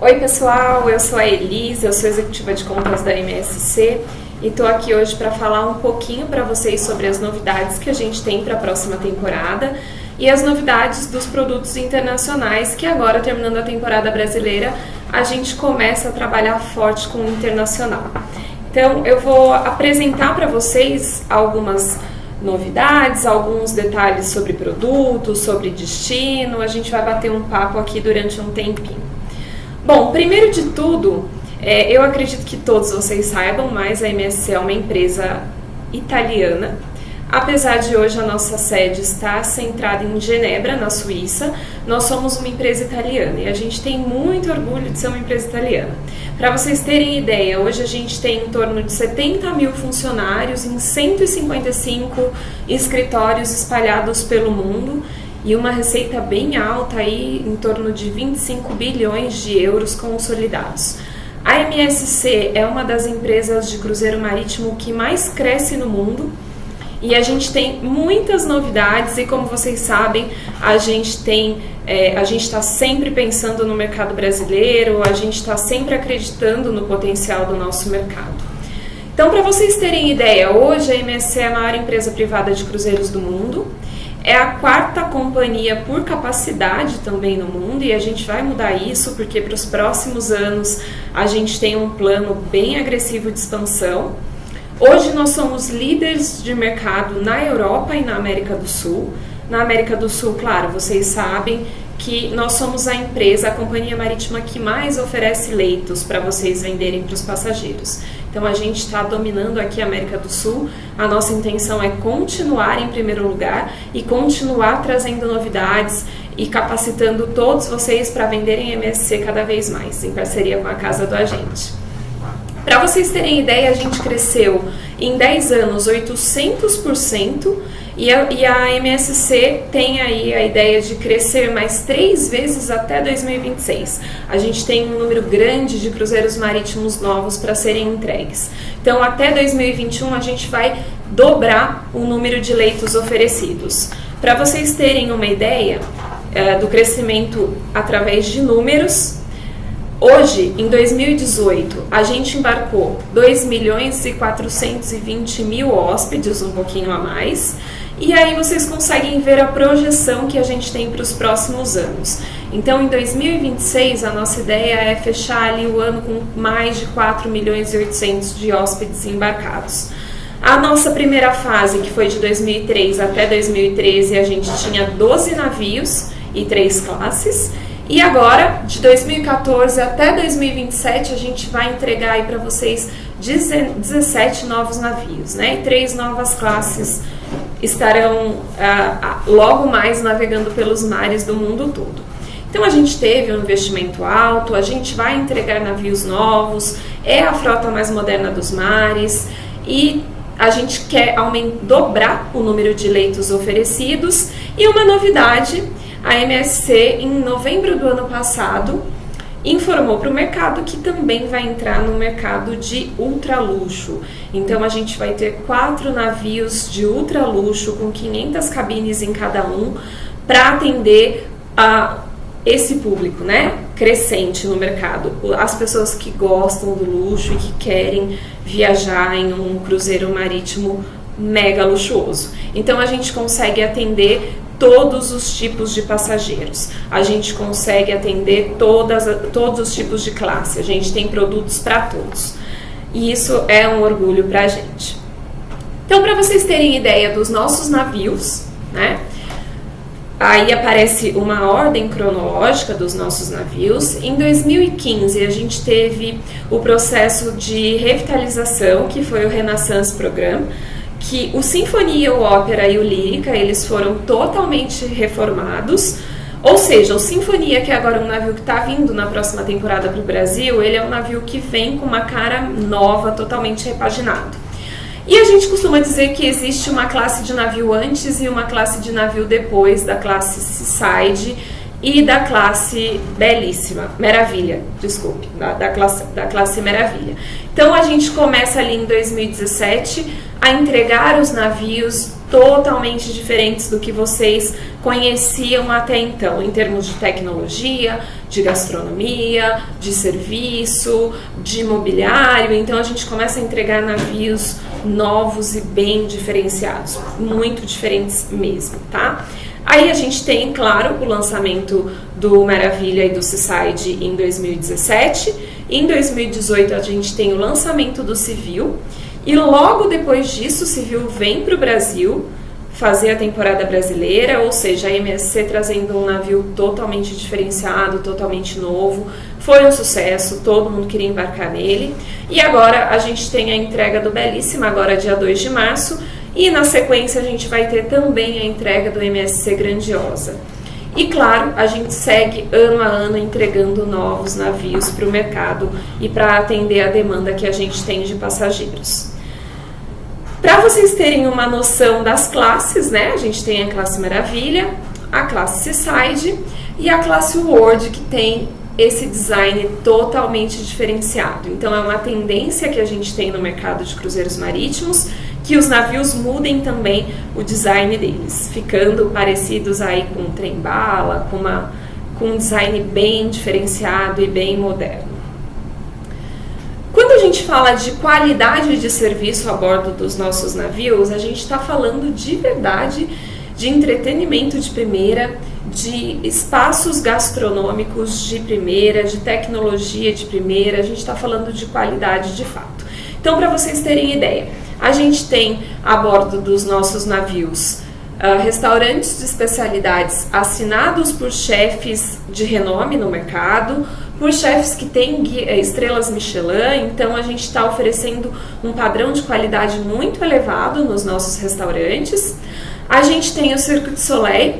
Oi pessoal, eu sou a Elisa, eu sou executiva de contas da MSC e estou aqui hoje para falar um pouquinho para vocês sobre as novidades que a gente tem para a próxima temporada e as novidades dos produtos internacionais que agora, terminando a temporada brasileira, a gente começa a trabalhar forte com o internacional. Então eu vou apresentar para vocês algumas novidades, alguns detalhes sobre produtos, sobre destino, a gente vai bater um papo aqui durante um tempinho. Bom, primeiro de tudo, eu acredito que todos vocês saibam, mas a MSC é uma empresa italiana. Apesar de hoje a nossa sede estar centrada em Genebra, na Suíça, nós somos uma empresa italiana e a gente tem muito orgulho de ser uma empresa italiana. Para vocês terem ideia, hoje a gente tem em torno de 70 mil funcionários em 155 escritórios espalhados pelo mundo e uma receita bem alta, aí, em torno de 25 bilhões de euros consolidados. A MSC é uma das empresas de cruzeiro marítimo que mais cresce no mundo e a gente tem muitas novidades e, como vocês sabem, a gente está sempre pensando no mercado brasileiro, a gente está sempre acreditando no potencial do nosso mercado. Então, para vocês terem ideia, hoje a MSC é a maior empresa privada de cruzeiros do mundo. É a quarta companhia por capacidade também no mundo e a gente vai mudar isso porque para os próximos anos a gente tem um plano bem agressivo de expansão. Hoje nós somos líderes de mercado na Europa e na América do Sul. Na América do Sul, claro, vocês sabem que nós somos a empresa, a companhia marítima que mais oferece leitos para vocês venderem para os passageiros. Então a gente está dominando aqui a América do Sul, a nossa intenção é continuar em primeiro lugar e continuar trazendo novidades e capacitando todos vocês para venderem MSC cada vez mais, em parceria com a Casa do Agente. Para vocês terem ideia, a gente cresceu em 10 anos 800% e a MSC tem aí a ideia de crescer mais 3 vezes até 2026. A gente tem um número grande de cruzeiros marítimos novos para serem entregues. Então, até 2021, a gente vai dobrar o número de leitos oferecidos. Para vocês terem uma ideia do crescimento através de números, hoje, em 2018, a gente embarcou 2.420.000 hóspedes, um pouquinho a mais, e aí vocês conseguem ver a projeção que a gente tem para os próximos anos. Então, em 2026, a nossa ideia é fechar ali o ano com mais de 4.800.000 de hóspedes embarcados. A nossa primeira fase, que foi de 2003 até 2013, a gente tinha 12 navios e 3 classes. E agora, de 2014 até 2027, a gente vai entregar aí para vocês 17 novos navios, né? E 3 novas classes estarão logo mais navegando pelos mares do mundo todo. Então a gente teve um investimento alto, a gente vai entregar navios novos, é a frota mais moderna dos mares e a gente quer dobrar o número de leitos oferecidos. E uma novidade, a MSC, em novembro do ano passado, informou para o mercado que também vai entrar no mercado de ultraluxo. Então, a gente vai ter 4 navios de ultraluxo com 500 cabines em cada um para atender a esse público, né, crescente no mercado. As pessoas que gostam do luxo e que querem viajar em um cruzeiro marítimo mega luxuoso. Então, a gente consegue atender todos os tipos de passageiros, a gente consegue atender todos os tipos de classe, a gente tem produtos para todos e isso é um orgulho para a gente. Então, para vocês terem ideia dos nossos navios, né, aí aparece uma ordem cronológica dos nossos navios. Em 2015 a gente teve o processo de revitalização, que foi o Renaissance Program, que o Sinfonia, o Ópera e o Lírica, eles foram totalmente reformados, ou seja, o Sinfonia, que é agora um navio que está vindo na próxima temporada para o Brasil, ele é um navio que vem com uma cara nova, totalmente repaginado. E a gente costuma dizer que existe uma classe de navio antes e uma classe de navio depois da classe Seaside e da classe Belíssima, Meravilha, desculpe, da classe Meravilha. Então a gente começa ali em 2017 a entregar os navios totalmente diferentes do que vocês conheciam até então, em termos de tecnologia, de gastronomia, de serviço, de mobiliário. Então a gente começa a entregar navios novos e bem diferenciados, muito diferentes mesmo, tá? Aí a gente tem, claro, o lançamento do Maravilha e do Seaside em 2017. Em 2018 a gente tem o lançamento do Civil. E logo depois disso o Civil vem para o Brasil fazer a temporada brasileira, ou seja, a MSC trazendo um navio totalmente diferenciado, totalmente novo. Foi um sucesso, todo mundo queria embarcar nele. E agora a gente tem a entrega do Belíssima, agora dia 2 de março. E na sequência a gente vai ter também a entrega do MSC Grandiosa. E claro, a gente segue ano a ano entregando novos navios para o mercado e para atender a demanda que a gente tem de passageiros. Para vocês terem uma noção das classes, né? A gente tem a classe Maravilha, a classe Seaside e a classe World, que tem esse design totalmente diferenciado. Então é uma tendência que a gente tem no mercado de cruzeiros marítimos, que os navios mudem também o design deles, ficando parecidos aí com um trem-bala, com um design bem diferenciado e bem moderno. Quando a gente fala de qualidade de serviço a bordo dos nossos navios, a gente está falando de verdade de entretenimento de primeira, de espaços gastronômicos de primeira, de tecnologia de primeira, a gente está falando de qualidade de fato. Então, para vocês terem ideia, a gente tem a bordo dos nossos navios restaurantes de especialidades assinados por chefes de renome no mercado, por chefes que têm estrelas Michelin. Então a gente está oferecendo um padrão de qualidade muito elevado nos nossos restaurantes. A gente tem o Cirque du Soleil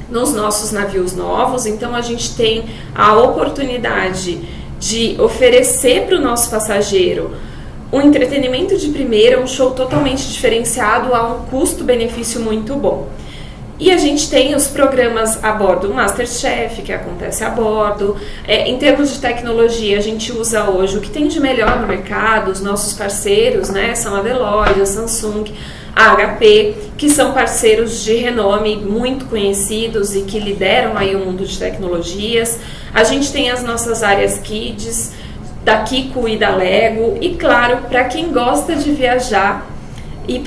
nos nossos navios novos, então a gente tem a oportunidade de oferecer para o nosso passageiro um entretenimento de primeira, um show totalmente diferenciado a um custo-benefício muito bom. E a gente tem os programas a bordo, o Masterchef, que acontece a bordo. Em termos de tecnologia, a gente usa hoje o que tem de melhor no mercado, os nossos parceiros, né, são a Deloitte, a Samsung, a HP, que são parceiros de renome muito conhecidos e que lideram aí o mundo de tecnologias. A gente tem as nossas áreas Kids, da Kiko e da Lego, e claro, para quem gosta de viajar e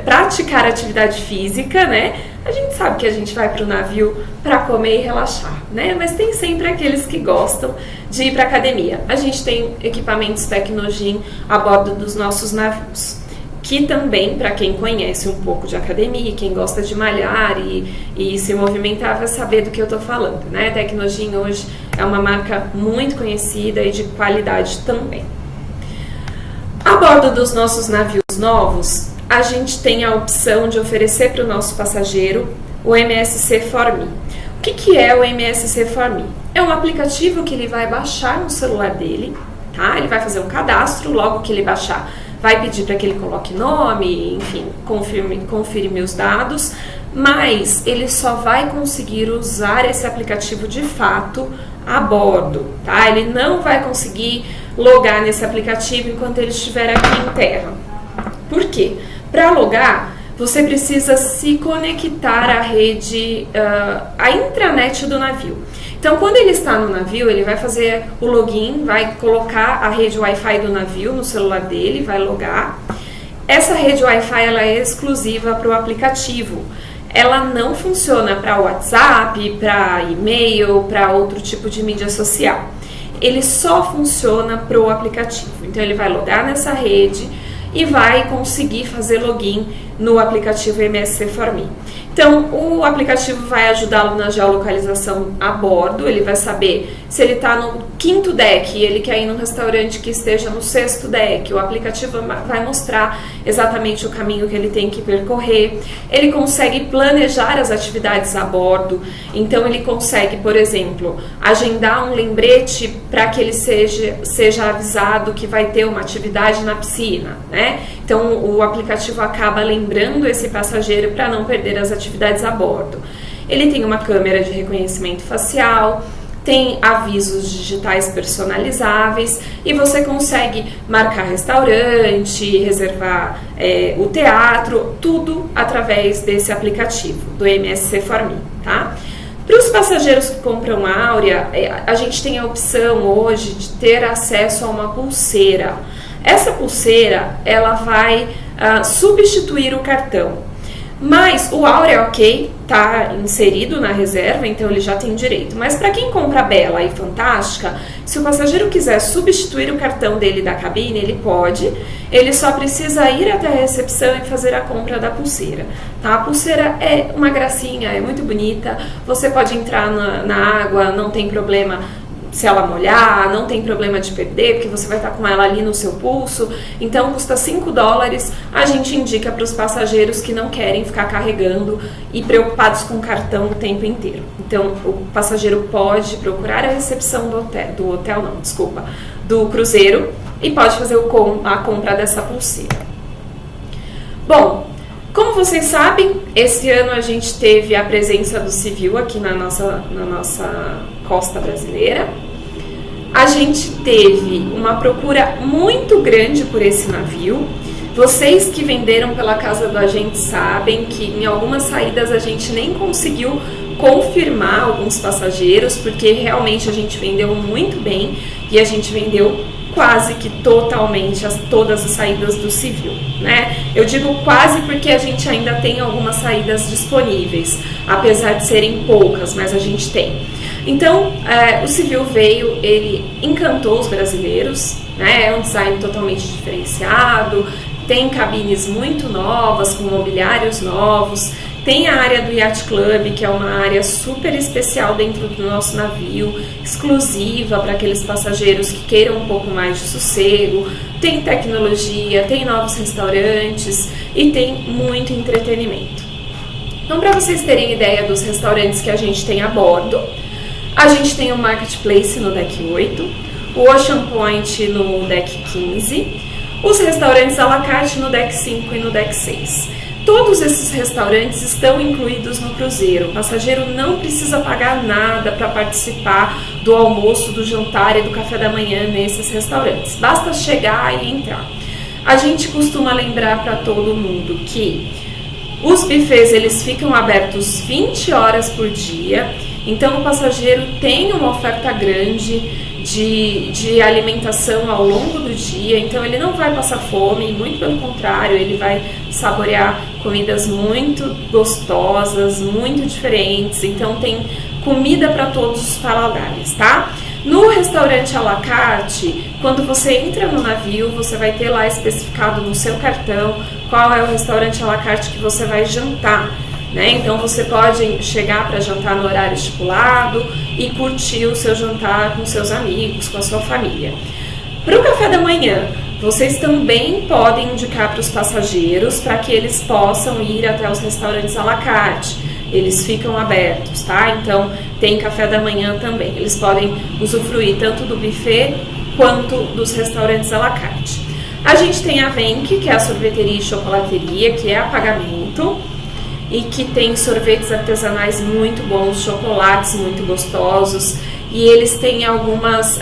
praticar atividade física, né? A gente sabe que a gente vai para o navio para comer e relaxar, né? Mas tem sempre aqueles que gostam de ir para academia. A gente tem equipamentos Tecnogym a bordo dos nossos navios, que também, para quem conhece um pouco de academia, quem gosta de malhar e se movimentar, vai saber do que eu estou falando, né? Tecnogym hoje é uma marca muito conhecida e de qualidade também. A bordo dos nossos navios novos, a gente tem a opção de oferecer para o nosso passageiro o MSC For Me. O que é o MSC For Me? É um aplicativo que ele vai baixar no celular dele, tá? Ele vai fazer um cadastro, logo que ele baixar, vai pedir para que ele coloque nome, enfim, confirme os dados, mas ele só vai conseguir usar esse aplicativo de fato a bordo, tá? Ele não vai conseguir logar nesse aplicativo enquanto ele estiver aqui em terra. Por quê? Para logar, você precisa se conectar à rede, à intranet do navio. Então, quando ele está no navio, ele vai fazer o login, vai colocar a rede Wi-Fi do navio no celular dele, vai logar. Essa rede Wi-Fi ela é exclusiva para o aplicativo. Ela não funciona para WhatsApp, para e-mail, para outro tipo de mídia social. Ele só funciona para o aplicativo. Então, ele vai logar nessa rede e vai conseguir fazer login no aplicativo MSC For Me. Então, o aplicativo vai ajudá-lo na geolocalização a bordo, ele vai saber se ele está no 5º deck e ele quer ir num restaurante que esteja no 6º deck. O aplicativo vai mostrar exatamente o caminho que ele tem que percorrer. Ele consegue planejar as atividades a bordo, então ele consegue, por exemplo, agendar um lembrete para que ele seja avisado que vai ter uma atividade na piscina, né? Então, o aplicativo acaba lembrando esse passageiro para não perder as atividades a bordo. Ele tem uma câmera de reconhecimento facial, tem avisos digitais personalizáveis e você consegue marcar restaurante, reservar o teatro, tudo através desse aplicativo do MSC For.Me, tá? Para os passageiros que compram Áurea, a gente tem a opção hoje de ter acesso a uma pulseira. Essa pulseira, ela vai substituir o cartão. Mas o Áurea, ok, está inserido na reserva, então ele já tem direito. Mas para quem compra Bela e Fantástica, se o passageiro quiser substituir o cartão dele da cabine, ele pode. Ele só precisa ir até a recepção e fazer a compra da pulseira. Tá? A pulseira é uma gracinha, é muito bonita. Você pode entrar na água, não tem problema se ela molhar, não tem problema de perder, porque você vai estar com ela ali no seu pulso. Então custa $5, a gente indica para os passageiros que não querem ficar carregando e preocupados com o cartão o tempo inteiro. Então o passageiro pode procurar a recepção do cruzeiro e pode fazer a compra dessa pulseira. Bom, como vocês sabem, esse ano a gente teve a presença do civil aqui na nossa costa brasileira. A gente teve uma procura muito grande por esse navio. Vocês que venderam pela casa do agente sabem que em algumas saídas a gente nem conseguiu confirmar alguns passageiros, porque realmente a gente vendeu muito bem e a gente vendeu quase que totalmente todas as saídas do civil, né? Eu digo quase porque a gente ainda tem algumas saídas disponíveis, apesar de serem poucas, mas a gente tem. Então, o civil veio, ele encantou os brasileiros, né? É um design totalmente diferenciado, tem cabines muito novas, com mobiliários novos, tem a área do Yacht Club, que é uma área super especial dentro do nosso navio, exclusiva para aqueles passageiros que queiram um pouco mais de sossego, tem tecnologia, tem novos restaurantes e tem muito entretenimento. Então, para vocês terem ideia dos restaurantes que a gente tem a bordo, a gente tem o Marketplace no deck 8, o Ocean Point no deck 15, os restaurantes à la carte no deck 5 e no deck 6. Todos esses restaurantes estão incluídos no cruzeiro. O passageiro não precisa pagar nada para participar do almoço, do jantar e do café da manhã nesses restaurantes. Basta chegar e entrar. A gente costuma lembrar para todo mundo que os buffets eles ficam abertos 20 horas por dia. Então o passageiro tem uma oferta grande de alimentação ao longo do dia, então ele não vai passar fome, muito pelo contrário, ele vai saborear comidas muito gostosas, muito diferentes, então tem comida para todos os paladares, tá? No restaurante à la carte, quando você entra no navio, você vai ter lá especificado no seu cartão qual é o restaurante à la carte que você vai jantar. Né? Então você pode chegar para jantar no horário estipulado e curtir o seu jantar com seus amigos, com a sua família. Para o café da manhã, vocês também podem indicar para os passageiros para que eles possam ir até os restaurantes à la carte. Eles ficam abertos, tá? Então tem café da manhã também. Eles podem usufruir tanto do buffet quanto dos restaurantes à la carte. A gente tem a Venk, que é a sorveteria e chocolateria, que é a pagamento, e que tem sorvetes artesanais muito bons, chocolates muito gostosos, e eles têm algumas,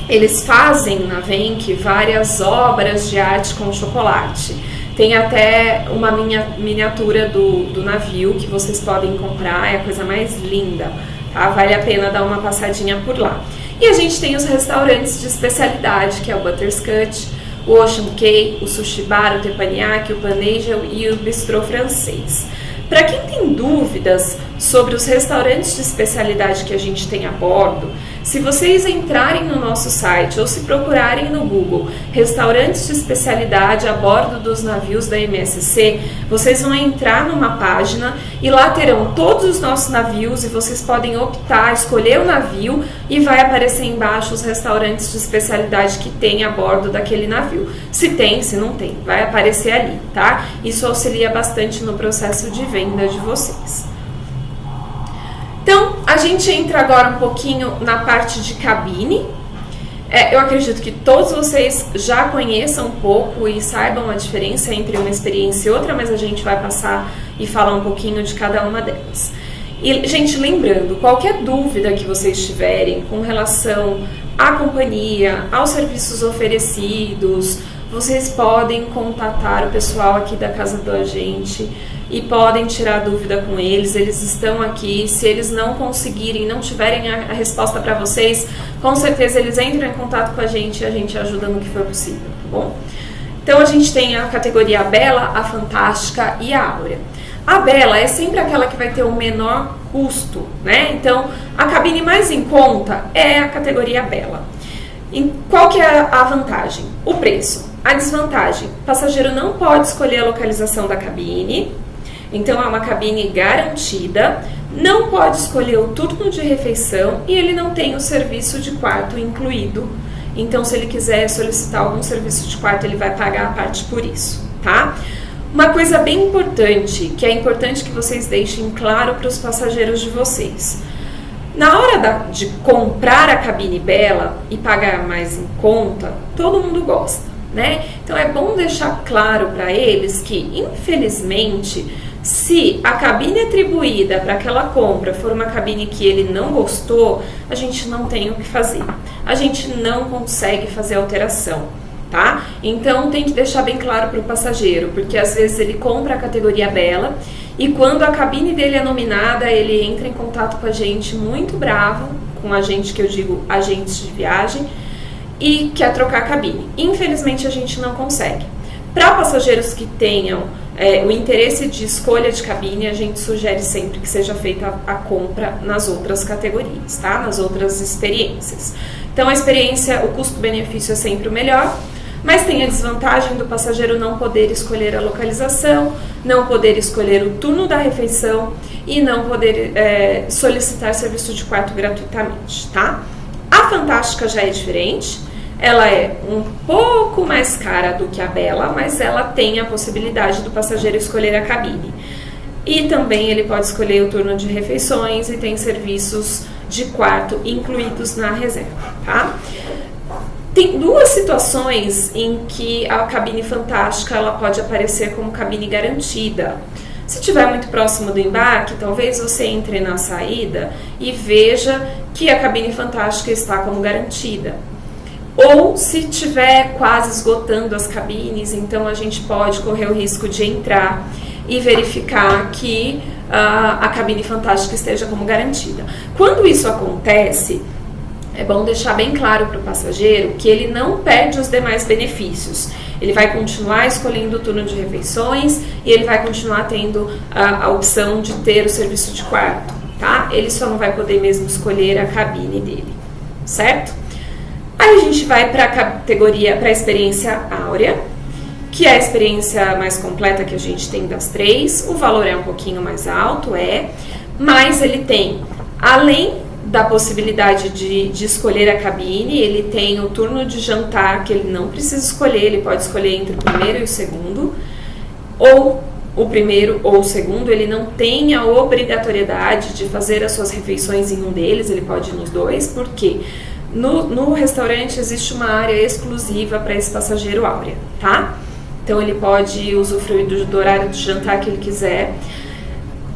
eles fazem na Venk várias obras de arte com chocolate. Tem até uma miniatura do navio que vocês podem comprar, é a coisa mais linda, tá? Vale a pena dar uma passadinha por lá. E a gente tem os restaurantes de especialidade, que é o Butterscotch, o Ocean Cay, o Sushi Bar, o Teppanyaki, o Pan-Asian e o Bistrô Francês. Para quem tem dúvidas sobre os restaurantes de especialidade que a gente tem a bordo, se vocês entrarem no nosso site ou se procurarem no Google restaurantes de especialidade a bordo dos navios da MSC, vocês vão entrar numa página e lá terão todos os nossos navios e vocês podem optar, escolher o navio e vai aparecer embaixo os restaurantes de especialidade que tem a bordo daquele navio. Se tem, se não tem, vai aparecer ali, tá? Isso auxilia bastante no processo de venda de vocês. Então, a gente entra agora um pouquinho na parte de cabine. Eu acredito que todos vocês já conheçam um pouco e saibam a diferença entre uma experiência e outra, mas a gente vai passar e falar um pouquinho de cada uma delas. E, gente, lembrando, qualquer dúvida que vocês tiverem com relação à companhia, aos serviços oferecidos, vocês podem contatar o pessoal aqui da casa da gente e podem tirar dúvida com eles. Eles estão aqui. Se eles não conseguirem, não tiverem a resposta para vocês, com certeza eles entram em contato com a gente e a gente ajuda no que for possível, tá bom? Então a gente tem a categoria Bela, a Fantástica e a Áurea. A Bela é sempre aquela que vai ter o menor custo, né? Então a cabine mais em conta é a categoria Bela. E qual que é a vantagem? O preço. A desvantagem, o passageiro não pode escolher a localização da cabine, então é uma cabine garantida, não pode escolher o turno de refeição e ele não tem o serviço de quarto incluído. Então, se ele quiser solicitar algum serviço de quarto, ele vai pagar a parte por isso, tá? Uma coisa bem importante, que é importante que vocês deixem claro para os passageiros de vocês. Na hora de comprar a cabine Bela e pagar mais em conta, todo mundo gosta, né? Então é bom deixar claro para eles que, infelizmente, se a cabine atribuída para aquela compra for uma cabine que ele não gostou, a gente não tem o que fazer. A gente não consegue fazer alteração, tá? Então tem que deixar bem claro para o passageiro, porque às vezes ele compra a categoria Bela e quando a cabine dele é nominada, ele entra em contato com a gente muito bravo, com a gente que eu digo agentes de viagem, e quer trocar a cabine. Infelizmente a gente não consegue. Para passageiros que tenham o interesse de escolha de cabine, a gente sugere sempre que seja feita a compra nas outras categorias, tá? Nas outras experiências. Então a experiência, o custo-benefício é sempre o melhor, mas tem a desvantagem do passageiro não poder escolher a localização, não poder escolher o turno da refeição e não poder solicitar serviço de quarto gratuitamente, tá? A Fantástica já é diferente. Ela é um pouco mais cara do que a Bela, mas ela tem a possibilidade do passageiro escolher a cabine. E também ele pode escolher o turno de refeições e tem serviços de quarto incluídos na reserva, tá? Tem duas situações em que a cabine Fantástica ela pode aparecer como cabine garantida. Se estiver muito próximo do embarque, talvez você entre na saída e veja que a cabine Fantástica está como garantida. Ou se estiver quase esgotando as cabines, então a gente pode correr o risco de entrar e verificar que a cabine Fantástica esteja como garantida. Quando isso acontece, é bom deixar bem claro para o passageiro que ele não perde os demais benefícios. Ele vai continuar escolhendo o turno de refeições e ele vai continuar tendo a opção de ter o serviço de quarto, tá? Ele só não vai poder mesmo escolher a cabine dele, certo? Aí a gente vai para a categoria, para a experiência Áurea, que é a experiência mais completa que a gente tem das três. O valor é um pouquinho mais alto, mas ele tem, além da possibilidade de escolher a cabine, ele tem o turno de jantar que ele não precisa escolher, ele pode escolher entre o primeiro e o segundo, ou o primeiro ou o segundo, ele não tem a obrigatoriedade de fazer as suas refeições em um deles, ele pode ir nos dois, porque no restaurante existe uma área exclusiva para esse passageiro Áurea, tá? Então ele pode usufruir do horário de jantar que ele quiser.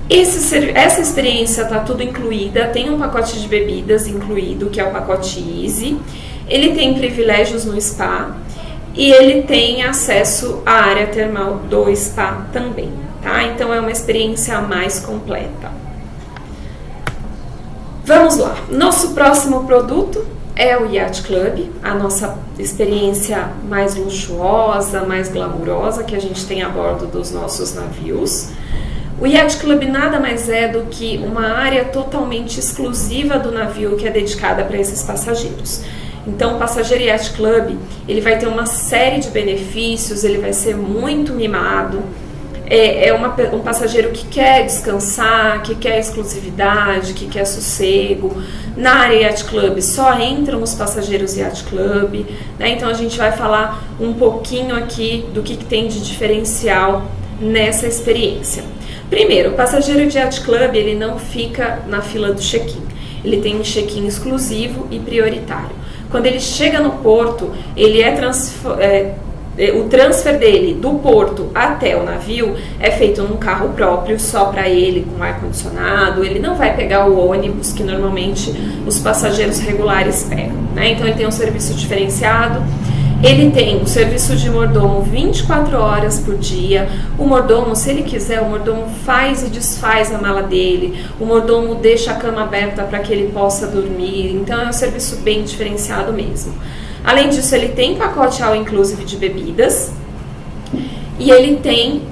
Essa experiência está tudo incluída, tem um pacote de bebidas incluído, que é o pacote Easy. Ele tem privilégios no spa e ele tem acesso à área termal do spa também, tá? Então é uma experiência mais completa. Vamos lá, nosso próximo produto é o Yacht Club, a nossa experiência mais luxuosa, mais glamurosa que a gente tem a bordo dos nossos navios. O Yacht Club nada mais é do que uma área totalmente exclusiva do navio que é dedicada para esses passageiros. Então, o passageiro Yacht Club, ele vai ter uma série de benefícios, ele vai ser muito mimado. Um passageiro que quer descansar, que quer exclusividade, que quer sossego. Na área Yacht Club só entram os passageiros Yacht Club, né? Então a gente vai falar um pouquinho aqui do que tem de diferencial nessa experiência. Primeiro, o passageiro de Yacht Club ele não fica na fila do check-in, ele tem um check-in exclusivo e prioritário. Quando ele chega no porto, ele o transfer dele do porto até o navio é feito num carro próprio, só para ele, com ar-condicionado. Ele não vai pegar o ônibus que normalmente os passageiros regulares pegam, né? Então ele tem um serviço diferenciado. Ele tem o serviço de mordomo 24 horas por dia. O mordomo, se ele quiser, o mordomo faz e desfaz a mala dele. O mordomo deixa a cama aberta para que ele possa dormir. Então é um serviço bem diferenciado mesmo. Além disso, ele tem pacote all inclusive de bebidas. E ele tem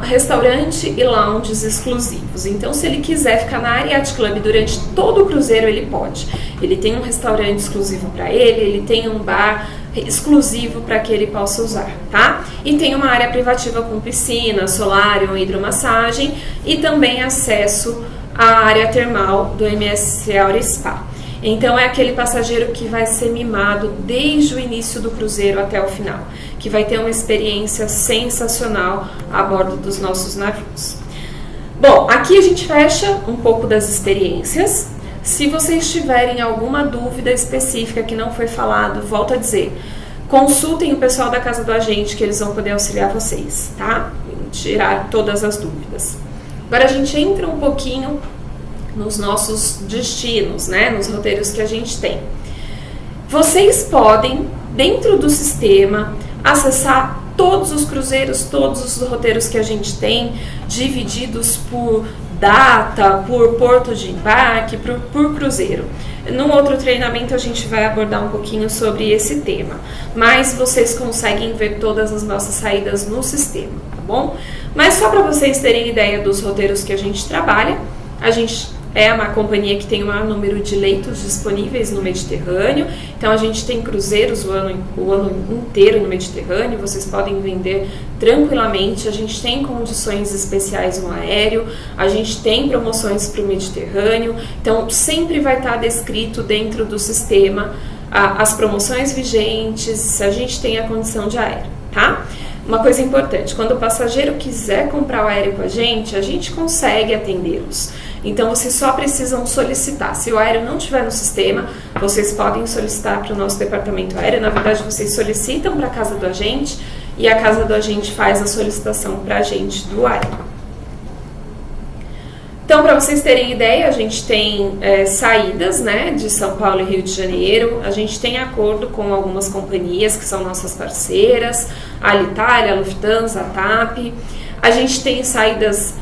restaurante e lounges exclusivos. Então, se ele quiser ficar na área Yacht Club durante todo o cruzeiro, ele pode. Ele tem um restaurante exclusivo para ele tem um bar exclusivo para que ele possa usar, tá? E tem uma área privativa com piscina, solário, hidromassagem e também acesso à área termal do MSC Aura Spa. Então é aquele passageiro que vai ser mimado desde o início do cruzeiro até o final, que vai ter uma experiência sensacional a bordo dos nossos navios. Bom, aqui a gente fecha um pouco das experiências. Se vocês tiverem alguma dúvida específica que não foi falado, volto a dizer, consultem o pessoal da Casa do Agente que eles vão poder auxiliar vocês, tá? Tirar todas as dúvidas. Agora a gente entra um pouquinho nos nossos destinos, né? Nos roteiros que a gente tem. Vocês podem, dentro do sistema, acessar todos os cruzeiros, todos os roteiros que a gente tem, divididos por data, por porto de embarque, por cruzeiro. Num outro treinamento a gente vai abordar um pouquinho sobre esse tema, mas vocês conseguem ver todas as nossas saídas no sistema, tá bom? Mas só para vocês terem ideia dos roteiros que a gente trabalha, a gente é uma companhia que tem o maior número de leitos disponíveis no Mediterrâneo. Então a gente tem cruzeiros o ano inteiro no Mediterrâneo, vocês podem vender tranquilamente. A gente tem condições especiais no aéreo, a gente tem promoções para o Mediterrâneo. Então sempre vai estar descrito dentro do sistema as promoções vigentes, se a gente tem a condição de aéreo, tá? Uma coisa importante, quando o passageiro quiser comprar o aéreo com a gente consegue atendê-los. Então, vocês só precisam solicitar. Se o aéreo não estiver no sistema, vocês podem solicitar para o nosso departamento aéreo. Na verdade, vocês solicitam para a Casa do Agente e a Casa do Agente faz a solicitação para a gente do aéreo. Então, para vocês terem ideia, a gente tem saídas, né, de São Paulo e Rio de Janeiro. A gente tem acordo com algumas companhias que são nossas parceiras, a Alitalia, a Lufthansa, a TAP. A gente tem saídas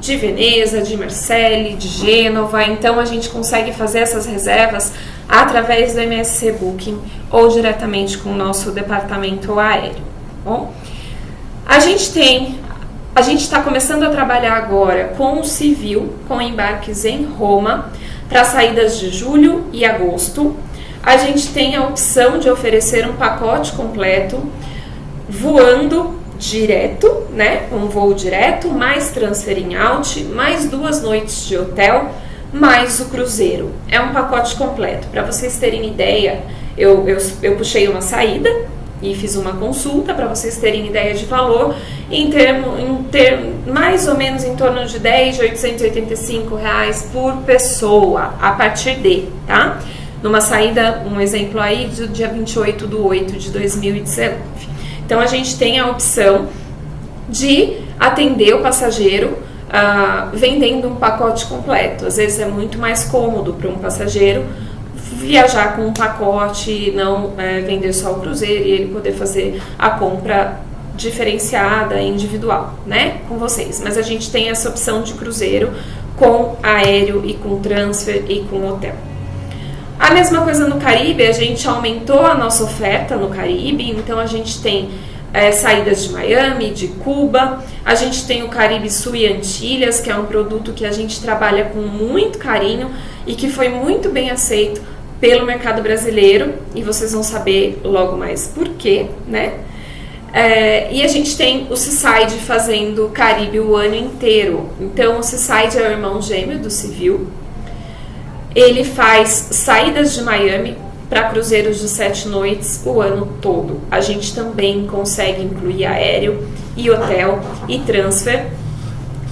de Veneza, de Marseille, de Gênova. Então, a gente consegue fazer essas reservas através do MSC Booking ou diretamente com o nosso departamento aéreo. Bom, a gente está começando a trabalhar agora com o civil, com embarques em Roma, para saídas de julho e agosto. A gente tem a opção de oferecer um pacote completo, voando direto, né? Um voo direto, mais transfer in out, mais 2 noites de hotel, mais o cruzeiro. É um pacote completo. Para vocês terem ideia, eu puxei uma saída e fiz uma consulta para vocês terem ideia de valor, mais ou menos em torno de R$10.885 por pessoa, a partir de, tá? Numa saída, um exemplo aí, do dia 28/8/2019. Então, a gente tem a opção de atender o passageiro vendendo um pacote completo. Às vezes é muito mais cômodo para um passageiro viajar com um pacote, não vender só o cruzeiro e ele poder fazer a compra diferenciada, individual, né, com vocês. Mas a gente tem essa opção de cruzeiro com aéreo e com transfer e com hotel. A mesma coisa no Caribe, a gente aumentou a nossa oferta no Caribe, então a gente tem saídas de Miami, de Cuba, a gente tem o Caribe Sul e Antilhas, que é um produto que a gente trabalha com muito carinho e que foi muito bem aceito pelo mercado brasileiro, e vocês vão saber logo mais por quê, né? E a gente tem o Seaside fazendo Caribe o ano inteiro. Então o Seaside é o irmão gêmeo do Civil. Ele faz saídas de Miami para cruzeiros de 7 noites o ano todo. A gente também consegue incluir aéreo e hotel e transfer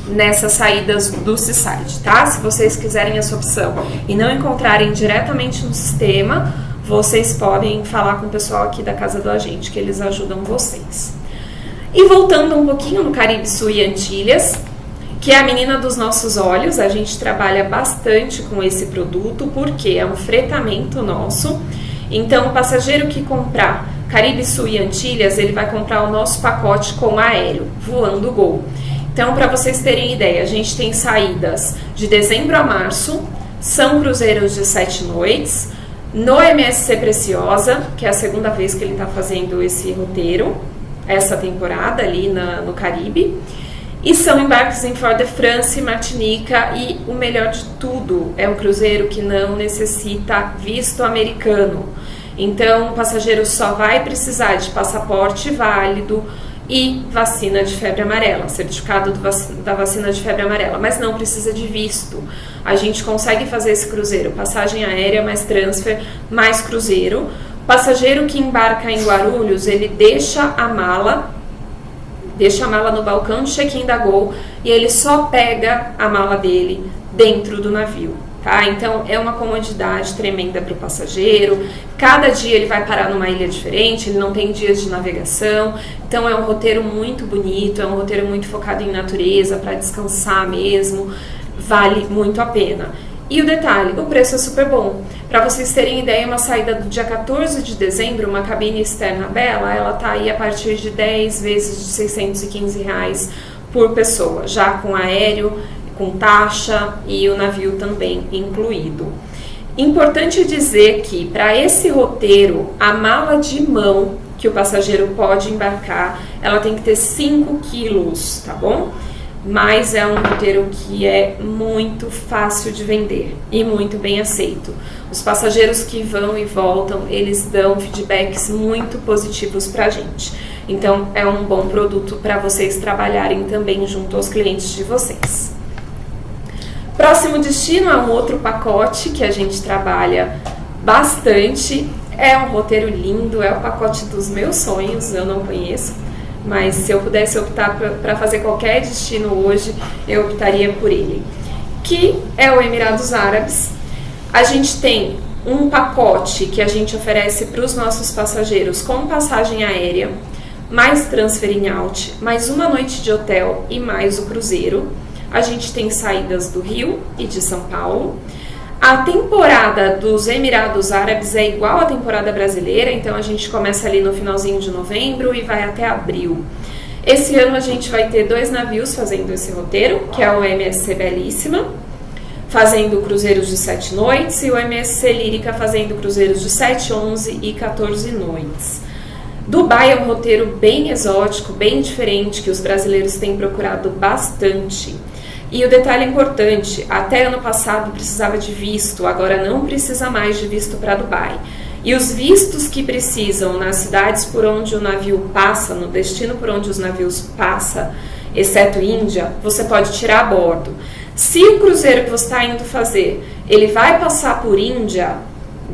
nessas saídas do Seaside, tá? Se vocês quiserem essa opção e não encontrarem diretamente no sistema, vocês podem falar com o pessoal aqui da Casa do Agente, que eles ajudam vocês. E voltando um pouquinho no Caribe Sul e Antilhas, que é a menina dos nossos olhos, a gente trabalha bastante com esse produto, porque é um fretamento nosso. Então, o passageiro que comprar Caribe Sul e Antilhas, ele vai comprar o nosso pacote com aéreo, voando Gol. Então, para vocês terem ideia, a gente tem saídas de dezembro a março, são cruzeiros de 7 noites, no MSC Preciosa, que é a segunda vez que ele está fazendo esse roteiro, essa temporada ali no Caribe, e são embarques em Fort-de-France, Martinica, e o melhor de tudo, é um cruzeiro que não necessita visto americano. Então, o passageiro só vai precisar de passaporte válido e vacina de febre amarela, certificado da vacina de febre amarela, mas não precisa de visto. A gente consegue fazer esse cruzeiro, passagem aérea, mais transfer, mais cruzeiro. O passageiro que embarca em Guarulhos, ele deixa a mala no balcão de check-in da Gol e ele só pega a mala dele dentro do navio. Tá? Então é uma comodidade tremenda para o passageiro. Cada dia ele vai parar numa ilha diferente, ele não tem dias de navegação. Então é um roteiro muito bonito, é um roteiro muito focado em natureza, para descansar mesmo. Vale muito a pena. E o detalhe, o preço é super bom. Para vocês terem ideia, uma saída do dia 14 de dezembro, uma cabine externa bela, ela tá aí a partir de 10 vezes de R$615 por pessoa, já com aéreo, com taxa e o navio também incluído. Importante dizer que para esse roteiro, a mala de mão que o passageiro pode embarcar, ela tem que ter 5 quilos, tá bom? Mas é um roteiro que é muito fácil de vender e muito bem aceito. Os passageiros que vão e voltam, eles dão feedbacks muito positivos para a gente. Então, é um bom produto para vocês trabalharem também junto aos clientes de vocês. Próximo destino é um outro pacote que a gente trabalha bastante. É um roteiro lindo, é o pacote dos meus sonhos, eu não conheço. Mas se eu pudesse optar para fazer qualquer destino hoje, eu optaria por ele. Que é o Emirados Árabes. A gente tem um pacote que a gente oferece para os nossos passageiros com passagem aérea, mais transfer in out, mais uma noite de hotel e mais o cruzeiro. A gente tem saídas do Rio e de São Paulo. A temporada dos Emirados Árabes é igual à temporada brasileira, então a gente começa ali no finalzinho de novembro e vai até abril. Esse ano a gente vai ter 2 navios fazendo esse roteiro, que é o MSC Belíssima, fazendo cruzeiros de 7 noites, e o MSC Lírica fazendo cruzeiros de 7, 11 e 14 noites. Dubai é um roteiro bem exótico, bem diferente, que os brasileiros têm procurado bastante. E o detalhe importante, até ano passado precisava de visto, agora não precisa mais de visto para Dubai. E os vistos que precisam nas cidades por onde o navio passa, no destino por onde os navios passam, exceto Índia, você pode tirar a bordo. Se o cruzeiro que você está indo fazer, ele vai passar por Índia,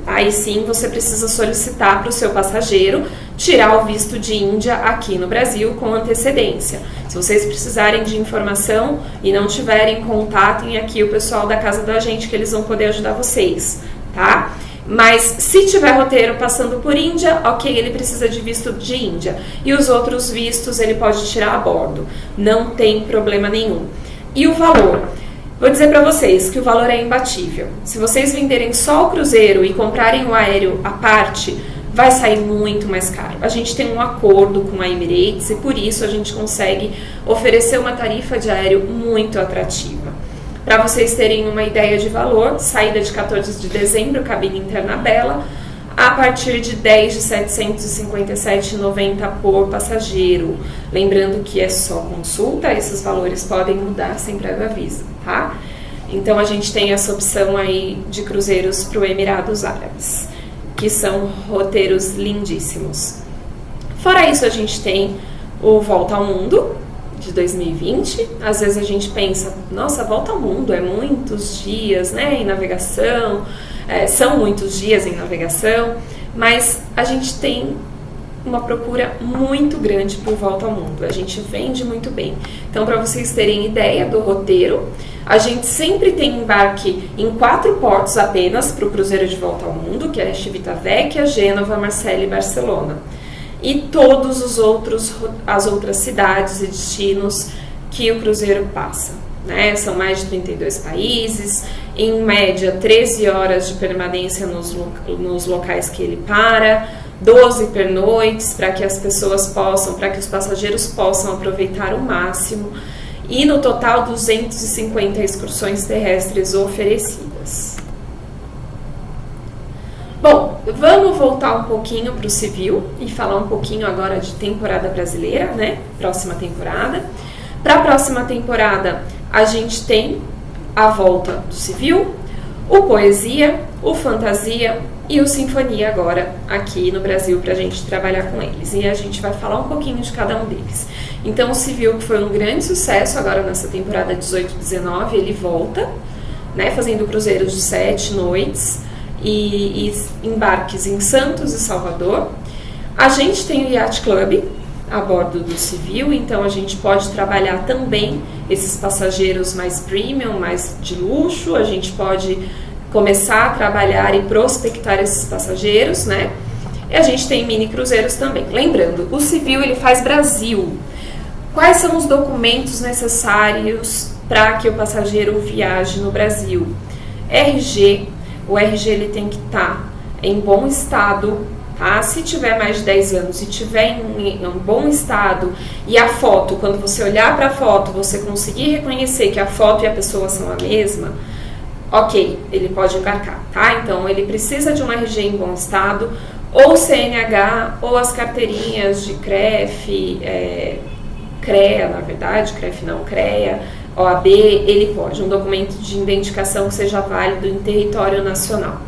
aí sim você precisa solicitar para o seu passageiro tirar o visto de Índia aqui no Brasil com antecedência. Se vocês precisarem de informação e não tiverem, contatem aqui o pessoal da Casa do Agente, que eles vão poder ajudar vocês, tá? Mas se tiver roteiro passando por Índia, ok, ele precisa de visto de Índia. E os outros vistos ele pode tirar a bordo, não tem problema nenhum. E o valor? Vou dizer para vocês que o valor é imbatível. Se vocês venderem só o cruzeiro e comprarem o aéreo à parte, vai sair muito mais caro. A gente tem um acordo com a Emirates e por isso a gente consegue oferecer uma tarifa de aéreo muito atrativa. Para vocês terem uma ideia de valor, saída de 14 de dezembro, cabine interna bela, a partir de 10 de R$ 757,90 por passageiro. Lembrando que é só consulta, esses valores podem mudar sem prévio aviso, tá? Então a gente tem essa opção aí de cruzeiros para o Emirados Árabes, que são roteiros lindíssimos. Fora isso, a gente tem o Volta ao Mundo de 2020. Às vezes a gente pensa, nossa, Volta ao Mundo é muitos dias, né, em navegação, são muitos dias em navegação, mas a gente tem uma procura muito grande por Volta ao Mundo. A gente vende muito bem. Então, para vocês terem ideia do roteiro, a gente sempre tem embarque em 4 portos apenas para o cruzeiro de Volta ao Mundo, que é Civitavecchia, Gênova, Marselha e Barcelona. E todos as outras cidades e destinos que o cruzeiro passa, né? São mais de 32 países, em média 13 horas de permanência nos locais que ele para, 12 pernoites para que as pessoas possam, para que os passageiros possam aproveitar o máximo, e no total 250 excursões terrestres oferecidas. Bom, vamos voltar um pouquinho para o civil e falar um pouquinho agora de temporada brasileira, né? Próxima temporada. Para a próxima temporada, a gente tem a volta do civil, o poesia, o fantasia e o sinfonia agora aqui no Brasil para a gente trabalhar com eles. E a gente vai falar um pouquinho de cada um deles. Então, o civil, que foi um grande sucesso agora nessa temporada 18-19, ele volta, né? Fazendo cruzeiros de 7 noites. E embarques em Santos e Salvador. A gente tem o Yacht Club a bordo do civil, então a gente pode trabalhar também esses passageiros mais premium, mais de luxo. A gente pode começar a trabalhar e prospectar esses passageiros, né? E a gente tem mini cruzeiros também. Lembrando, o civil ele faz Brasil. Quais são os documentos necessários para que o passageiro viaje no Brasil? RG. O RG ele tem que estar em bom estado, tá? Se tiver mais de 10 anos e tiver em um bom estado e a foto, quando você olhar para a foto, você conseguir reconhecer que a foto e a pessoa são a mesma, ok, ele pode embarcar, tá? Então, ele precisa de um RG em bom estado, ou CNH, ou as carteirinhas de CREF, CREA, na verdade, CREF não, CREA, OAB, ele pode, um documento de identificação que seja válido em território nacional.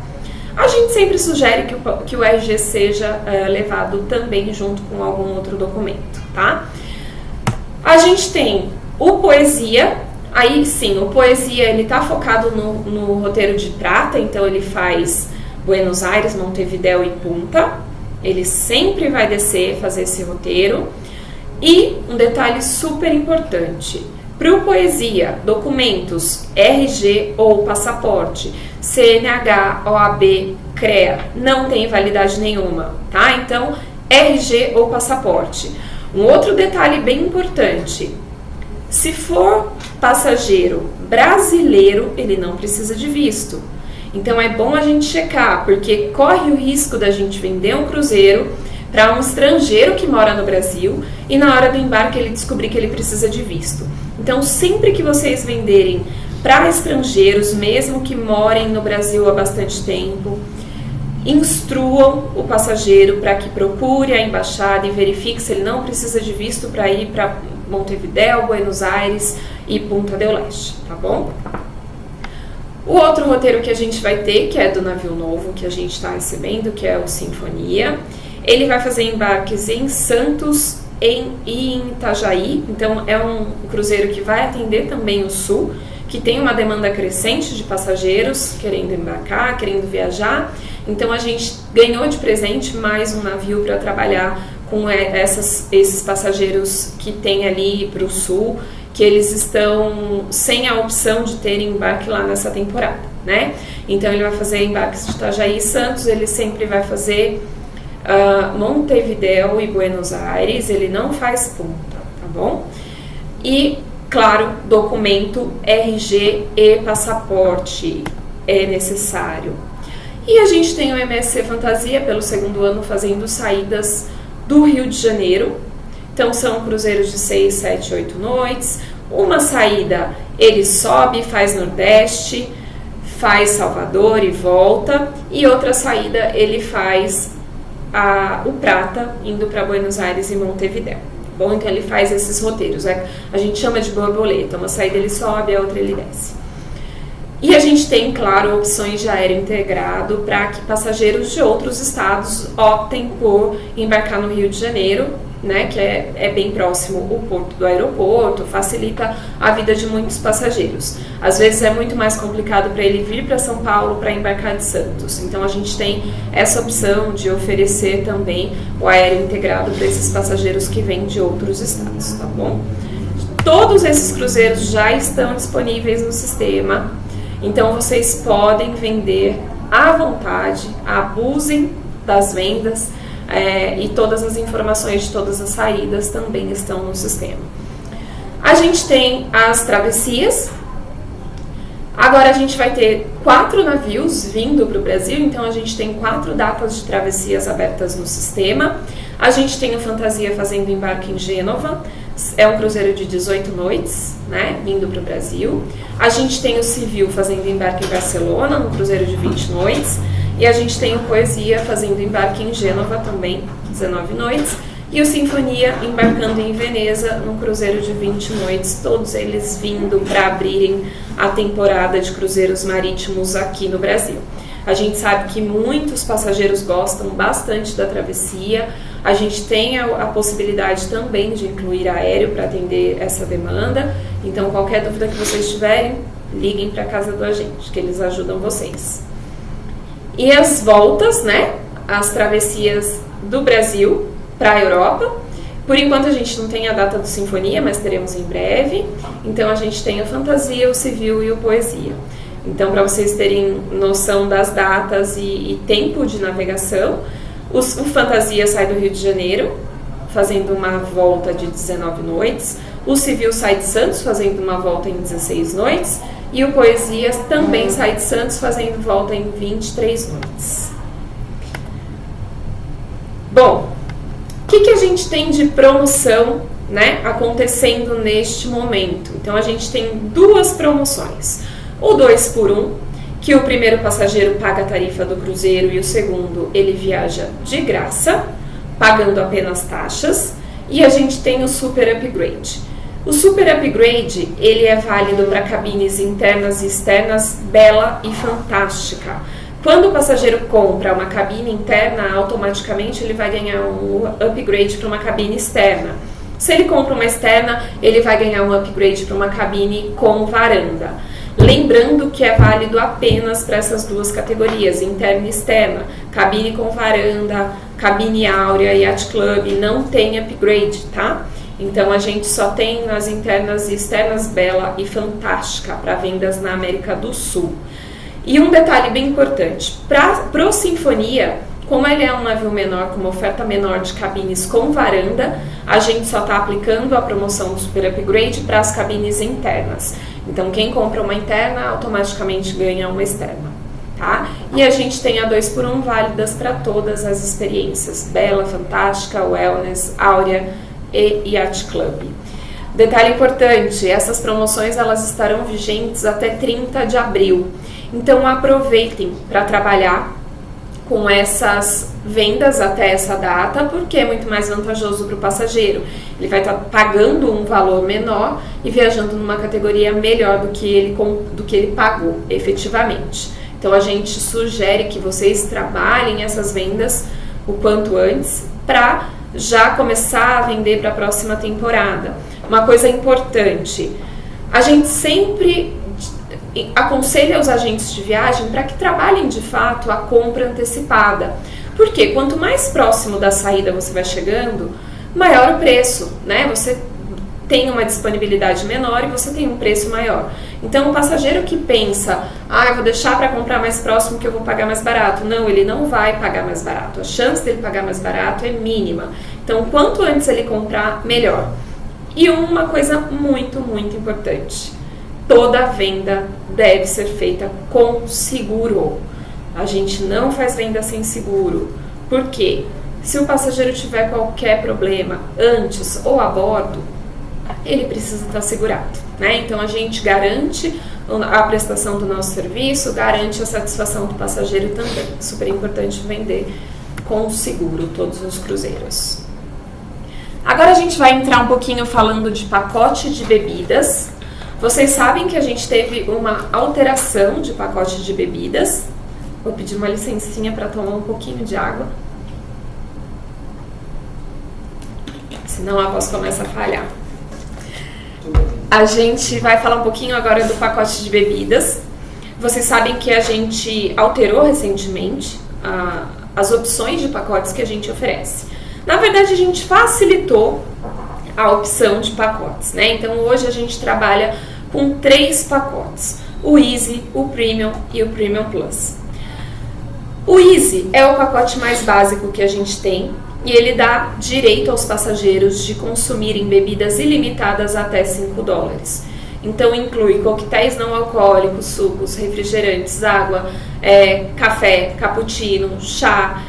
A gente sempre sugere que o RG seja levado também junto com algum outro documento, tá? A gente tem o poesia, aí sim, o poesia ele tá focado no roteiro de prata, então ele faz Buenos Aires, Montevidéu e Punta, ele sempre vai descer, fazer esse roteiro. E um detalhe super importante, para o poesia, documentos RG ou passaporte, CNH, OAB, CREA, não tem validade nenhuma, tá? Então, RG ou passaporte. Um outro detalhe bem importante, se for passageiro brasileiro, ele não precisa de visto. Então, é bom a gente checar, porque corre o risco da gente vender um cruzeiro para um estrangeiro que mora no Brasil e na hora do embarque ele descobrir que ele precisa de visto. Então, sempre que vocês venderem para estrangeiros, mesmo que morem no Brasil há bastante tempo, instruam o passageiro para que procure a embaixada e verifique se ele não precisa de visto para ir para Montevidéu, Buenos Aires e Punta del Este, tá bom? O outro roteiro que a gente vai ter, que é do navio novo que a gente está recebendo, que é o Sinfonia, ele vai fazer embarques em Santos e em Itajaí, então é um cruzeiro que vai atender também o sul, que tem uma demanda crescente de passageiros querendo embarcar, querendo viajar. Então a gente ganhou de presente mais um navio para trabalhar com esses passageiros que tem ali para o sul, que eles estão sem a opção de ter embarque lá nessa temporada, né? Então ele vai fazer embarques de Itajaí e Santos, ele sempre vai fazer Montevidéu e Buenos Aires, ele não faz Punta, tá bom? E, claro, documento RG e passaporte é necessário. E a gente tem o MSC Fantasia pelo segundo ano fazendo saídas do Rio de Janeiro. Então são cruzeiros de 6, 7, 8 noites. Uma saída ele sobe, faz Nordeste, faz Salvador e volta. E outra saída ele faz o Prata, indo para Buenos Aires e Montevidéu. Bom, então ele faz esses roteiros. A gente chama de borboleta. Uma saída ele sobe, a outra ele desce. E a gente tem, claro, opções de aéreo integrado para que passageiros de outros estados optem por embarcar no Rio de Janeiro, né, que é bem próximo o porto do aeroporto, facilita a vida de muitos passageiros. Às vezes é muito mais complicado para ele vir para São Paulo para embarcar de Santos. Então a gente tem essa opção de oferecer também o aéreo integrado para esses passageiros que vêm de outros estados, tá bom? Todos esses cruzeiros já estão disponíveis no sistema, então vocês podem vender à vontade, abusem das vendas. E todas as informações de todas as saídas também estão no sistema. A gente tem as travessias. Agora a gente vai ter 4 navios vindo para o Brasil, então a gente tem 4 datas de travessias abertas no sistema. A gente tem o Fantasia fazendo embarque em Gênova, é um cruzeiro de 18 noites, né, vindo para o Brasil. A gente tem o Civil fazendo embarque em Barcelona, num cruzeiro de 20 noites. E a gente tem o Poesia fazendo embarque em Gênova também, 19 noites. E o Sinfonia embarcando em Veneza, num cruzeiro de 20 noites. Todos eles vindo para abrirem a temporada de cruzeiros marítimos aqui no Brasil. A gente sabe que muitos passageiros gostam bastante da travessia. A gente tem a possibilidade também de incluir aéreo para atender essa demanda. Então, qualquer dúvida que vocês tiverem, liguem para a casa do agente, que eles ajudam vocês. E as voltas, né? As travessias do Brasil para a Europa. Por enquanto a gente não tem a data do Sinfonia, mas teremos em breve. Então a gente tem o Fantasia, o Civil e o Poesia. Então, para vocês terem noção das datas e tempo de navegação, o Fantasia sai do Rio de Janeiro, fazendo uma volta de 19 noites. O Civil sai de Santos, fazendo uma volta em 16 noites. E o Poesia também sai de Santos, fazendo volta em 23 noites. Por que a gente tem de promoção, né, acontecendo neste momento? Então a gente tem duas promoções. O 2 por 1, que o primeiro passageiro paga a tarifa do cruzeiro e o segundo ele viaja de graça, pagando apenas taxas. E a gente tem o Super Upgrade. O Super Upgrade ele é válido para cabines internas e externas Bela e Fantástica. Quando o passageiro compra uma cabine interna, automaticamente ele vai ganhar um upgrade para uma cabine externa. Se ele compra uma externa, ele vai ganhar um upgrade para uma cabine com varanda. Lembrando que é válido apenas para essas duas categorias, interna e externa. Cabine com varanda, cabine áurea e Yacht Club não tem upgrade, tá? Então a gente só tem nas internas e externas Bela e Fantástica para vendas na América do Sul. E um detalhe bem importante, para o Sinfonia, como ele é um navio menor, com uma oferta menor de cabines com varanda, a gente só está aplicando a promoção do Super Upgrade para as cabines internas. Então quem compra uma interna automaticamente ganha uma externa, tá? E a gente tem a 2 por 1 válidas para todas as experiências, Bela, Fantástica, Wellness, Áurea e Yacht Club. Detalhe importante, essas promoções elas estarão vigentes até 30 de abril. Então aproveitem para trabalhar com essas vendas até essa data, porque é muito mais vantajoso para o passageiro. Ele vai estar pagando um valor menor e viajando numa categoria melhor do que ele pagou efetivamente. Então a gente sugere que vocês trabalhem essas vendas o quanto antes para já começar a vender para a próxima temporada. Uma coisa importante, a gente sempre aconselha os agentes de viagem para que trabalhem de fato a compra antecipada. Porque quanto mais próximo da saída você vai chegando, maior o preço, né? Você tem uma disponibilidade menor e você tem um preço maior. Então o passageiro que pensa, eu vou deixar para comprar mais próximo que eu vou pagar mais barato. Não, ele não vai pagar mais barato. A chance dele pagar mais barato é mínima. Então quanto antes ele comprar, melhor. E uma coisa muito, muito importante. Toda venda deve ser feita com seguro. A gente não faz venda sem seguro. Por quê? Se o passageiro tiver qualquer problema antes ou a bordo, ele precisa estar segurado, né? Então a gente garante a prestação do nosso serviço, garante a satisfação do passageiro também. Super importante vender com seguro todos os cruzeiros. Agora a gente vai entrar um pouquinho falando de pacote de bebidas. Vocês sabem que a gente teve uma alteração de pacote de bebidas. Vou pedir uma licencinha para tomar um pouquinho de água. senão a voz começa a falhar. A gente vai falar um pouquinho agora do pacote de bebidas. Vocês sabem que a gente alterou recentemente as opções de pacotes que a gente oferece. Na verdade, a gente facilitou a opção de pacotes, né? Então, hoje a gente trabalha com 3 pacotes: o Easy, o Premium e o Premium Plus. O Easy é o pacote mais básico que a gente tem e ele dá direito aos passageiros de consumirem bebidas ilimitadas até $5. Então inclui coquetéis não alcoólicos, sucos, refrigerantes, água, café, cappuccino, chá,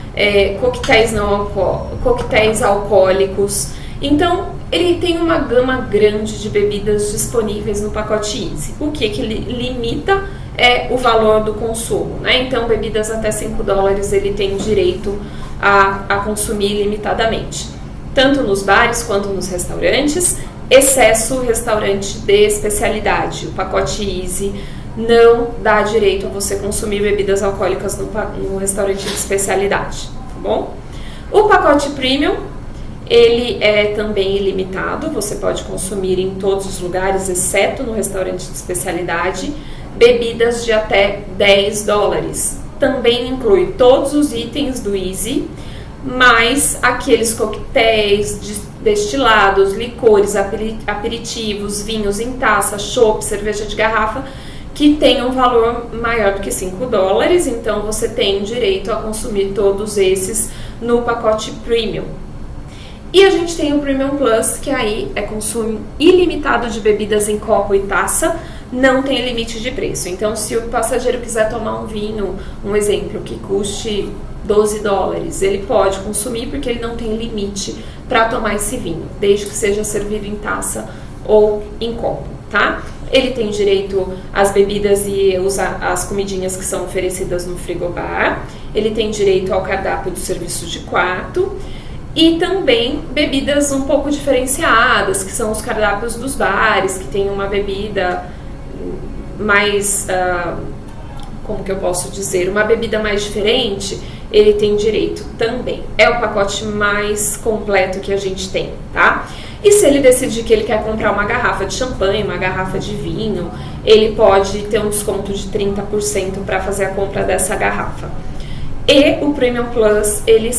coquetéis alcoólicos. Então ele tem uma gama grande de bebidas disponíveis no pacote Easy. O que ele limita é o valor do consumo, né? Então bebidas até $5 ele tem direito a consumir limitadamente, tanto nos bares quanto nos restaurantes, excesso restaurante de especialidade. O pacote Easy não dá direito a você consumir bebidas alcoólicas no restaurante de especialidade, tá bom? O pacote Premium, ele é também ilimitado, você pode consumir em todos os lugares, exceto no restaurante de especialidade, bebidas de até $10. Também inclui todos os itens do Easy, mais aqueles coquetéis, destilados, licores, aperitivos, vinhos em taça, chopp, cerveja de garrafa, que tem um valor maior do que $5, então você tem direito a consumir todos esses no pacote Premium. E a gente tem o Premium Plus, que aí é consumo ilimitado de bebidas em copo e taça, não tem limite de preço. Então, se o passageiro quiser tomar um vinho, um exemplo, que custe $12, ele pode consumir porque ele não tem limite para tomar esse vinho, desde que seja servido em taça ou em copo, tá? Ele tem direito às bebidas e as comidinhas que são oferecidas no frigobar, ele tem direito ao cardápio do serviço de quarto e também bebidas um pouco diferenciadas, que são os cardápios dos bares, que tem uma bebida mais, como que eu posso dizer, uma bebida mais diferente, ele tem direito também. É o pacote mais completo que a gente tem, tá? E se ele decidir que ele quer comprar uma garrafa de champanhe, uma garrafa de vinho, ele pode ter um desconto de 30% para fazer a compra dessa garrafa. E o Premium Plus, ele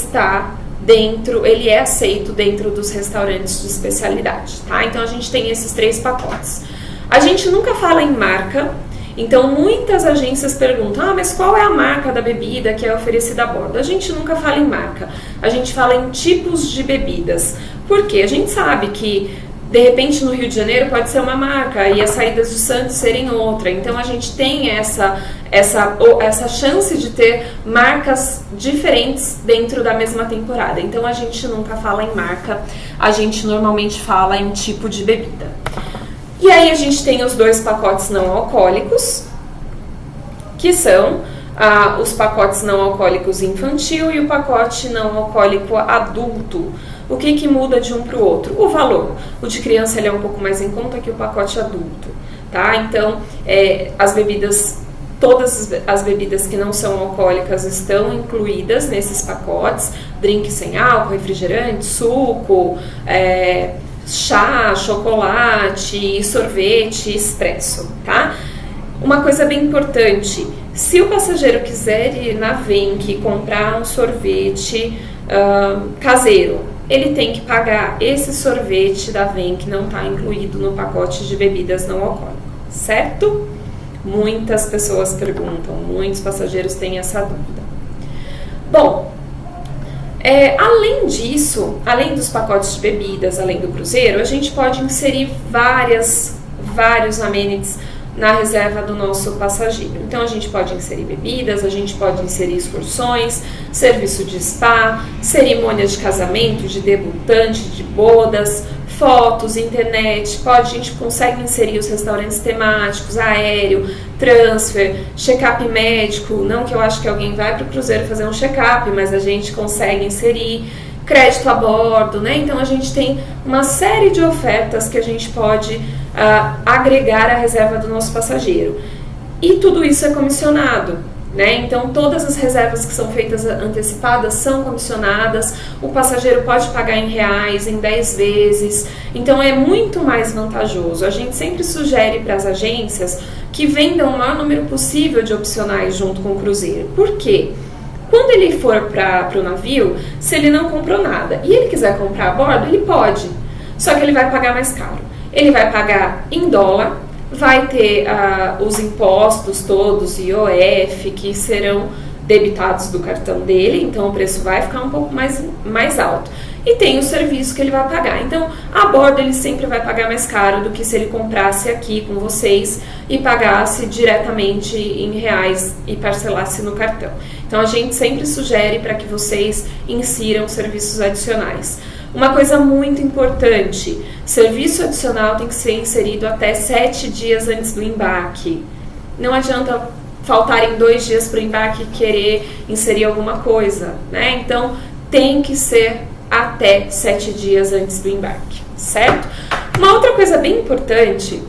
é aceito dentro dos restaurantes de especialidade, tá? Então a gente tem esses 3 pacotes. A gente nunca fala em marca, então muitas agências perguntam, mas qual é a marca da bebida que é oferecida a bordo? A gente nunca fala em marca, a gente fala em tipos de bebidas, porque a gente sabe que de repente no Rio de Janeiro pode ser uma marca e as saídas de Santos serem outra, então a gente tem essa chance de ter marcas diferentes dentro da mesma temporada, então a gente nunca fala em marca, a gente normalmente fala em tipo de bebida. E aí a gente tem os 2 pacotes não alcoólicos, que são os pacotes não alcoólicos infantil e o pacote não alcoólico adulto. O que muda de um para o outro? O valor. O de criança ele é um pouco mais em conta que o pacote adulto, tá? Então, todas as bebidas que não são alcoólicas estão incluídas nesses pacotes, drink sem álcool, refrigerante, suco, chá, chocolate, sorvete, expresso, tá? Uma coisa bem importante, se o passageiro quiser ir na Venk comprar um sorvete caseiro, ele tem que pagar. Esse sorvete da Venk não está incluído no pacote de bebidas não alcoólicas, certo? Muitas pessoas perguntam, muitos passageiros têm essa dúvida. Bom, além disso, além dos pacotes de bebidas, além do cruzeiro, a gente pode inserir vários amenities na reserva do nosso passageiro. Então a gente pode inserir bebidas, a gente pode inserir excursões, serviço de spa, cerimônias de casamento, de debutante, de bodas, fotos, internet, a gente consegue inserir os restaurantes temáticos, aéreo, transfer, check-up médico, não que eu acho que alguém vai para o cruzeiro fazer um check-up, mas a gente consegue inserir crédito a bordo, né? Então a gente tem uma série de ofertas que a gente pode agregar à reserva do nosso passageiro. E tudo isso é comissionado. né? Então todas as reservas que são feitas antecipadas são comissionadas, o passageiro pode pagar em reais, em 10 vezes, então é muito mais vantajoso. A gente sempre sugere para as agências que vendam o maior número possível de opcionais junto com o cruzeiro. Por quê? Quando ele for para o navio, se ele não comprou nada e ele quiser comprar a bordo, ele pode, só que ele vai pagar mais caro. Ele vai pagar em dólar, vai ter os impostos todos, IOF, que serão debitados do cartão dele, então o preço vai ficar um pouco mais alto. E tem o serviço que ele vai pagar. Então, a bordo ele sempre vai pagar mais caro do que se ele comprasse aqui com vocês e pagasse diretamente em reais e parcelasse no cartão. Então, a gente sempre sugere para que vocês insiram serviços adicionais. Uma coisa muito importante, serviço adicional tem que ser inserido até 7 dias antes do embarque. Não adianta faltarem 2 dias para o embarque e querer inserir alguma coisa, né? Então, tem que ser até 7 dias antes do embarque, certo? Uma outra coisa bem importante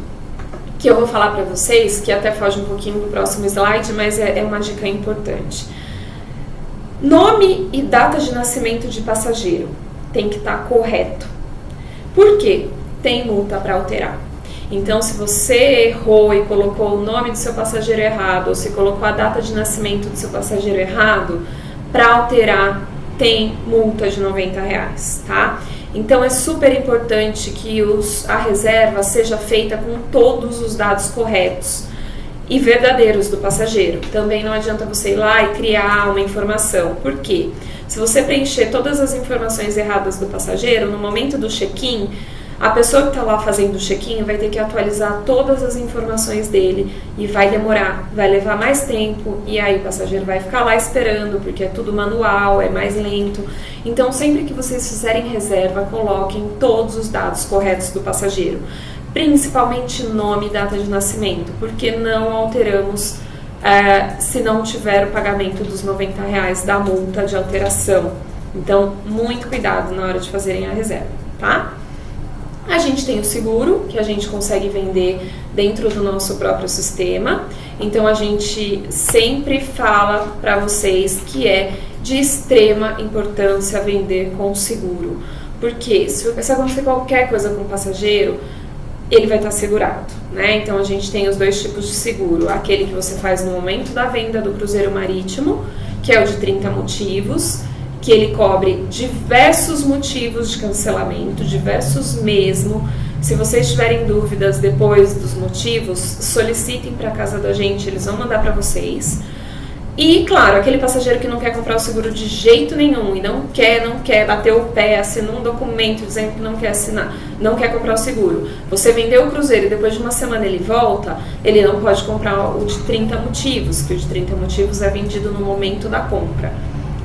que eu vou falar para vocês, que até foge um pouquinho do próximo slide, mas é uma dica importante. Nome e data de nascimento de passageiro tem que estar correto. Por quê? Tem multa para alterar. Então, se você errou e colocou o nome do seu passageiro errado, ou se colocou a data de nascimento do seu passageiro errado, para alterar tem multa de R$90, tá? Então, é super importante que a reserva seja feita com todos os dados corretos e verdadeiros do passageiro. Também não adianta você ir lá e criar uma informação. Por quê? Se você preencher todas as informações erradas do passageiro, no momento do check-in, a pessoa que está lá fazendo o check-in vai ter que atualizar todas as informações dele e vai demorar, vai levar mais tempo e aí o passageiro vai ficar lá esperando porque é tudo manual, é mais lento. Então, sempre que vocês fizerem reserva, coloquem todos os dados corretos do passageiro, principalmente nome e data de nascimento, porque não alteramos se não tiver o pagamento dos R$90 da multa de alteração. Então, muito cuidado na hora de fazerem a reserva, tá? A gente tem o seguro, que a gente consegue vender dentro do nosso próprio sistema. Então, a gente sempre fala para vocês que é de extrema importância vender com seguro. Porque se acontecer qualquer coisa com o passageiro, ele vai estar segurado, né? Então, a gente tem os 2 tipos de seguro. Aquele que você faz no momento da venda do cruzeiro marítimo, que é o de 30 motivos, que ele cobre diversos motivos de cancelamento, diversos mesmo. Se vocês tiverem dúvidas depois dos motivos, solicitem para a casa da gente, eles vão mandar para vocês. E, claro, aquele passageiro que não quer comprar o seguro de jeito nenhum e não quer bater o pé, assinar um documento dizendo que não quer assinar, não quer comprar o seguro. Você vendeu o cruzeiro e depois de uma semana ele volta, ele não pode comprar o de 30 motivos, que o de 30 motivos é vendido no momento da compra.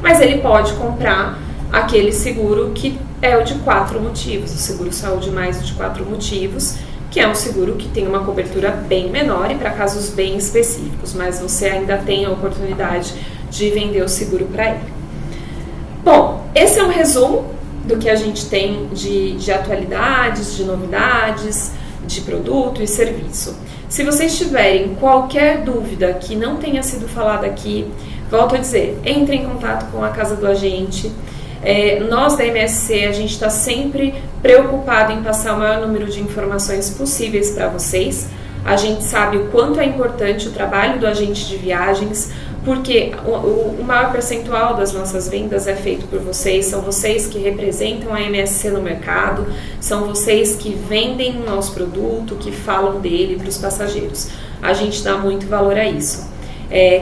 Mas ele pode comprar aquele seguro que é o de 4 motivos, o seguro saúde mais o de 4 motivos, que é um seguro que tem uma cobertura bem menor e para casos bem específicos, mas você ainda tem a oportunidade de vender o seguro para ele. Bom, esse é um resumo do que a gente tem de atualidades, de novidades, de produto e serviço. Se vocês tiverem qualquer dúvida que não tenha sido falada aqui, volto a dizer, entre em contato com a casa do agente. Nós da MSC, a gente está sempre preocupado em passar o maior número de informações possíveis para vocês. A gente sabe o quanto é importante o trabalho do agente de viagens, porque o maior percentual das nossas vendas é feito por vocês, são vocês que representam a MSC no mercado, são vocês que vendem o nosso produto, que falam dele para os passageiros. A gente dá muito valor a isso.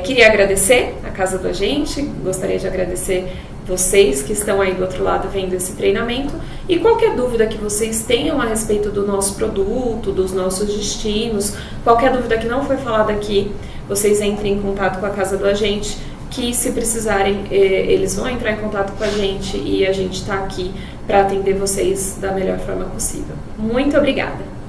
Queria agradecer a casa do agente, gostaria de agradecer vocês que estão aí do outro lado vendo esse treinamento, e qualquer dúvida que vocês tenham a respeito do nosso produto, dos nossos destinos, qualquer dúvida que não foi falada aqui, vocês entrem em contato com a casa do agente, que se precisarem, eles vão entrar em contato com a gente e a gente está aqui para atender vocês da melhor forma possível. Muito obrigada!